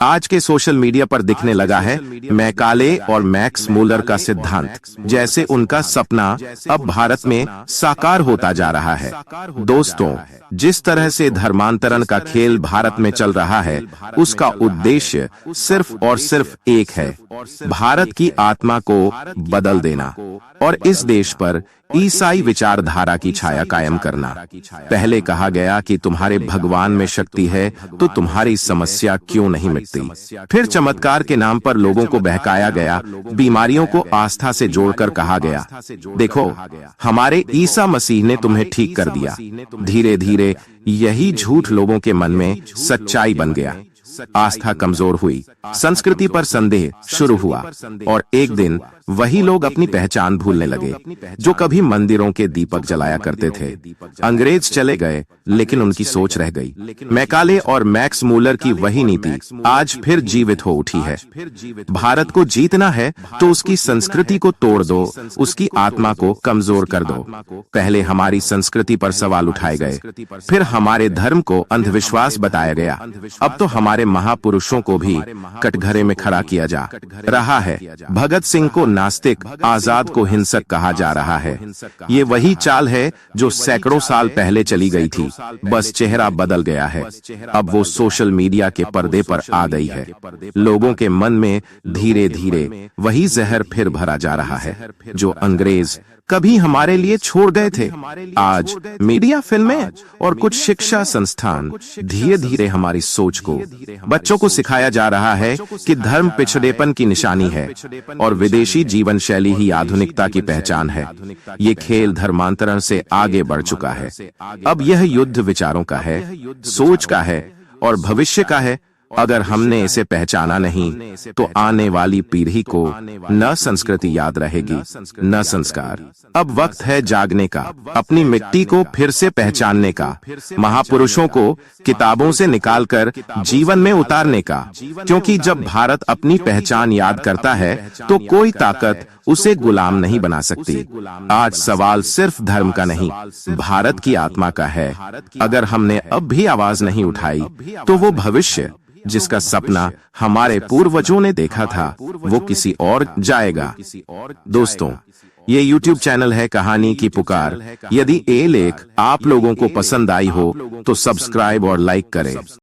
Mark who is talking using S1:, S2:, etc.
S1: आज के social media पर दिखने लगा है मैकाले और मैक्स मूलर का सिद्धांत, जैसे उनका सपना अब भारत में साकार होता जा रहा है। दोस्तों, जिस तरह से धर्मांतरण का खेल भारत में चल रहा है, उसका उद्देश्य सिर्फ और सिर्फ एक है, भारत की आत्मा को बदल देना और इस देश पर ईसाई विचारधारा की छाया कायम करना। पहले कहा गया कि तुम्हारे भगवान में शक्ति है तो तुम्हारी समस्या क्यों नहीं मिटती। फिर चमत्कार के नाम पर लोगों को बहकाया गया, बीमारियों को आस्था से जोड़कर कहा गया, देखो हमारे ईसा मसीह ने तुम्हें ठीक कर दिया। धीरे धीरे यही झूठ लोगों के मन में सच्चाई बन गया। आस्था कमजोर हुई, संस्कृति पर संदेह शुरू हुआ और एक दिन वही लोग अपनी पहचान भूलने लगे जो कभी मंदिरों के दीपक जलाया करते थे। अंग्रेज चले गए लेकिन उनकी सोच रह गई। मैकाले और मैक्स मूलर की वही नीति आज फिर जीवित हो उठी है। भारत को जीतना है तो उसकी संस्कृति को तोड़ दो, उसकी आत्मा को कमजोर कर दो। पहले हमारी संस्कृति पर सवाल उठाए गए, फिर हमारे धर्म को अंधविश्वास बताया गया, अब तो हमारे महापुरुषों को भी कटघरे में खड़ा किया जा रहा है। भगत सिंह को नास्तिक, आजाद को हिंसक कहा जा रहा है। ये वही चाल है जो सैकड़ों साल पहले चली गई थी, बस चेहरा बदल गया है। अब वो सोशल मीडिया के पर्दे पर आ गई है। लोगों के मन में धीरे धीरे वही जहर फिर भरा जा रहा है जो अंग्रेज कभी हमारे लिए छोड़ गए थे। आज मीडिया, फिल्में और कुछ शिक्षा संस्थान धीरे धीरे हमारी सोच को, बच्चों को सिखाया जा रहा है कि धर्म पिछड़ेपन की निशानी है और विदेशी जीवन शैली ही आधुनिकता की पहचान है। ये खेल धर्मांतरण से आगे बढ़ चुका है। अब यह युद्ध विचारों का है, सोच का है और भविष्य का है। अगर हमने इसे पहचाना नहीं तो आने वाली पीढ़ी को न संस्कृति याद रहेगी, न संस्कार। अब वक्त है जागने का, अपनी मिट्टी को फिर से पहचानने का, महापुरुषों को किताबों से निकालकर जीवन में उतारने का। क्योंकि जब भारत अपनी पहचान याद करता है तो कोई ताकत उसे गुलाम नहीं बना सकती। आज सवाल सिर्फ धर्म का नहीं, भारत की आत्मा का है। अगर हमने अब भी आवाज नहीं उठाई तो वो भविष्य जिसका सपना हमारे पूर्वजों ने देखा था वो किसी और जाएगा। दोस्तों, ये YouTube चैनल है कहानी की पुकार। यदि ये लेख आप लोगों को पसंद आई हो तो सब्सक्राइब और लाइक करें।